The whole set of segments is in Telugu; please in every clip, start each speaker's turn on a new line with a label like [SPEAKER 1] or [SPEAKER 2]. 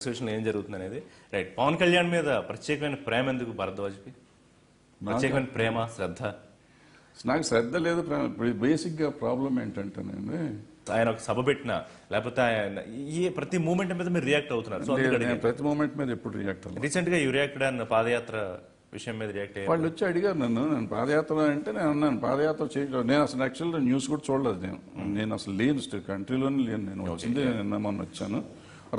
[SPEAKER 1] సిచ్యువేషన్ ఏం జరుగుతుంది అనేది రైట్. పవన్ కళ్యాణ్ మీద ప్రత్యేకమైన ప్రేమ ఎందుకు భరద్వాజ్కి? ప్రత్యేకమైన ప్రేమ శ్రద్ధ?
[SPEAKER 2] నాకు శ్రద్ధ లేదు. బేసిక్ గా ప్రాబ్లం ఏంటంటేనండి,
[SPEAKER 1] ఆయన ఒక సభ పెట్టినా లేకపోతే ఆయన ఈ ప్రతి మూమెంట్ మీద మీరు రియాక్ట్ అవుతున్నారు. సో
[SPEAKER 2] ప్రతి మూమెంట్ మీద ఎప్పుడు రియాక్ట్ అవ్వాలి.
[SPEAKER 1] రీసెంట్ గా యూ రియాక్టెడ్ అన్న పాదయాత్ర విషయం మీద రియాక్ట్ అయ్యారు.
[SPEAKER 2] వాళ్ళు వచ్చి అడిగారు నేను పాదయాత్ర అంటే నేను అన్నాను పాదయాత్ర చేయలేదు. నేను అసలు యాక్చువల్గా న్యూస్ కూడా చూడలేదు. నేను అసలు లేను, కంట్రీలోనే లేను. నేను వచ్చింది నిన్న మొన్న వచ్చాను.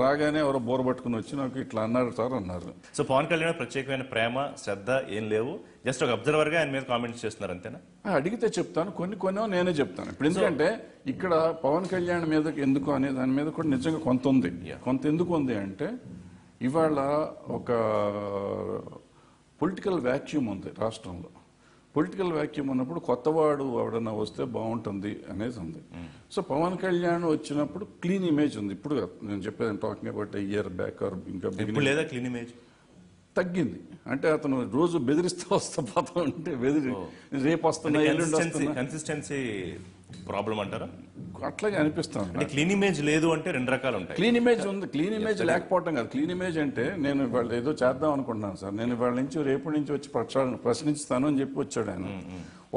[SPEAKER 2] రాగానే ఎవరో బోర పట్టుకుని వచ్చి నాకు ఇట్లా అన్నారు సార్ అన్నారు.
[SPEAKER 1] సో పవన్ కళ్యాణ్ ప్రత్యేకమైన ప్రేమ శ్రద్ధ ఏం లేవు, జస్ట్ ఒక అబ్జర్వర్ గా ఆయన మీద కామెంట్స్ చేస్తున్నారు అంతేనా?
[SPEAKER 2] అడిగితే చెప్తాను, కొన్ని నేనే చెప్తాను. ఇప్పుడు ఎందుకంటే ఇక్కడ పవన్ కళ్యాణ్ మీద ఎందుకు అనే దాని మీద కూడా నిజంగా కొంత ఉంది. కొంత ఎందుకు ఉంది అంటే ఇవాళ ఒక పొలిటికల్ వ్యాక్యూమ్ ఉంది రాష్ట్రంలో. పొలిటికల్ వ్యాక్యూమ్ ఉన్నప్పుడు కొత్తవాడు ఎవడన్నా వస్తే బాగుంటుంది అనేది ఉంది. సో పవన్ కళ్యాణ్ వచ్చినప్పుడు క్లీన్ ఇమేజ్ ఉంది. ఇప్పుడు నేను చెప్పేది talking about year back or ఇంకా
[SPEAKER 1] లేదా క్లీన్ ఇమేజ్
[SPEAKER 2] తగ్గింది. అంటే అతను రోజు బెదిరిస్తూ పోతా ఉంటే రేపు వస్తున్నా ఎల్లుండి వస్తున్నా
[SPEAKER 1] కన్సిస్టెన్సీ ప్రాబ్లం అంటారా?
[SPEAKER 2] అట్లాగే అనిపిస్తాను.
[SPEAKER 1] క్లీన్ ఇమేజ్ లేదు అంటే రెండు రకాలు ఉంటాయి.
[SPEAKER 2] క్లీన్ ఇమేజ్ ఉంది, క్లీన్ ఇమేజ్ లేకపోవటం కాదు. క్లీన్ ఇమేజ్ అంటే నేను ఇవాళ ఏదో చేద్దాం అనుకుంటున్నాను సార్, నేను ఇవాళ నుంచి రేపటి నుంచి వచ్చి ప్రశ్నిస్తాను అని చెప్పి వచ్చాడు ఆయన.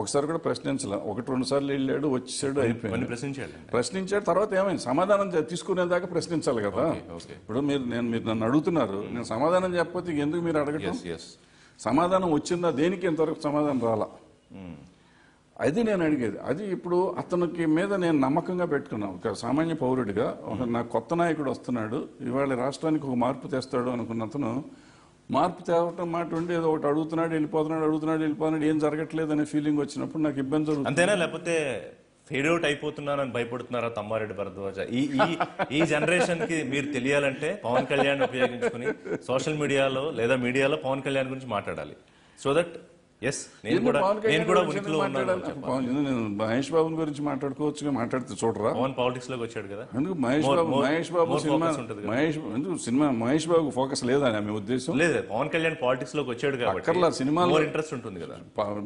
[SPEAKER 2] ఒకసారి కూడా ప్రశ్నించలే, 1-2 సార్లు వెళ్ళాడు, వచ్చాడు, అయిపోయింది. ప్రశ్నించాడు. తర్వాత ఏమైంది? సమాధానం తీసుకునేదాకా ప్రశ్నించాలి కదా. ఇప్పుడు మీరు నన్ను అడుగుతున్నారు, నేను సమాధానం చెప్పకపోతే ఎందుకు మీరు అడగటం? సమాధానం వచ్చిందా? దేనికి ఇంతవరకు సమాధానం రాలా, అది నేను అడిగేది. అది ఇప్పుడు అతనికి మీద నేను నమ్మకంగా పెట్టుకున్నాను. ఒక సామాన్య పౌరుడిగా నాకు కొత్త నాయకుడు వస్తున్నాడు, ఇవాళ రాష్ట్రానికి ఒక మార్పు తెస్తాడు అనుకున్న అతను మార్పు తేవటం మాట ఉండి ఏదో ఒకటి అడుగుతున్నాడు, వెళ్ళిపోతున్నాడు, ఏం జరగట్లేదు అనే ఫీలింగ్ వచ్చినప్పుడు నాకు ఇబ్బంది జరుగుతుంది.
[SPEAKER 1] అంతేనా? లేకపోతే ఫేడ్ అవుట్ అయిపోతున్నానని భయపడుతున్నారా తమ్మారెడ్డి భరద్వాజ? ఈ జనరేషన్ కి మీరు తెలియాలంటే పవన్ కళ్యాణ్ ఉపయోగించుకుని సోషల్ మీడియాలో లేదా మీడియాలో పవన్ కళ్యాణ్ గురించి మాట్లాడాలి. సో దట్ నేను కూడా ఉనికిలో ఉన్నాను.
[SPEAKER 2] మహేష్ బాబు గురించి మాట్లాడుకోవచ్చు, మాట్లాడితే చూడరా?
[SPEAKER 1] పవన్ పాలిటిక్స్ లోకి వచ్చాడు కదా.
[SPEAKER 2] ఎందుకు మహేష్ బాబు సినిమా మహేష్ బాబు ఫోకస్ లేదా మీ ఉద్దేశం?
[SPEAKER 1] లేదు, పవన్ కళ్యాణ్ పాలిటిక్స్ లోకి వచ్చాడు కాబట్టి సినిమాలో ఇంట్రెస్ట్ ఉంటుంది కదా.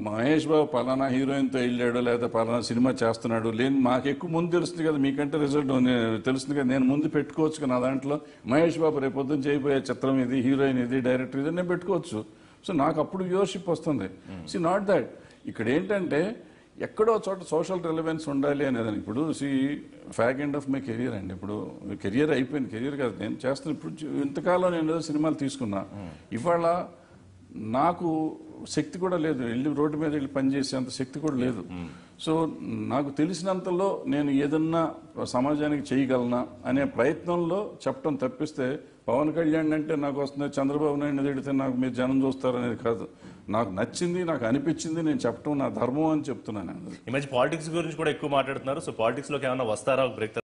[SPEAKER 2] మహేష్ బాబు పలానా హీరోయిన్ తో వెళ్ళాడు లేదా పలానా సినిమా చేస్తున్నాడు లేని మాకు ఎక్కువ ముందు తెలుస్తుంది కదా, మీకంటే రిజల్ట్ తెలుస్తుంది కదా. నేను ముందు పెట్టుకోవచ్చు కదా నా దాంట్లో. మహేష్ బాబు రేపు పొద్దున్న చేయబోయే చిత్రం ఇది, హీరోయిన్ ఇది, డైరెక్టర్ ఇది, నేను పెట్టుకోవచ్చు. సో నాకు అప్పుడు వ్యూవర్షిప్ వస్తుంది. నాట్ దట్ ఇక్కడ ఏంటంటే ఎక్కడో చోట సోషల్ రిలవెన్స్ ఉండాలి అనేది. ఇప్పుడు fag end of my career అండి. ఇప్పుడు కెరియర్ అయిపోయింది, కెరియర్ కాదు నేను చేస్తాను. ఇప్పుడు ఇంతకాలం నేను ఏదో సినిమాలు తీసుకున్నా, ఇవాళ నాకు శక్తి కూడా లేదు, వెళ్ళి రోడ్డు మీద వెళ్ళి పనిచేసేంత శక్తి కూడా లేదు. సో నాకు తెలిసినంతలో నేను ఏదన్నా సమాజానికి చేయగలనా అనే ప్రయత్నంలో చెప్పడం తప్పిస్తే పవన్ కళ్యాణ్ అంటే నాకు వస్తుంది, చంద్రబాబు నాయుడు తిడితే నాకు మీరు జనం చూస్తారనేది కాదు. నాకు నచ్చింది, నాకు అనిపించింది నేను చెప్పడం నా ధర్మం అని చెప్తున్నాను.
[SPEAKER 1] ఈ మధ్య పాలిటిక్స్ గురించి కూడా ఎక్కువ మాట్లాడుతున్నారు. సో పాలిటిక్స్ లోకి ఏమైనా వస్తారా బ్రేక్?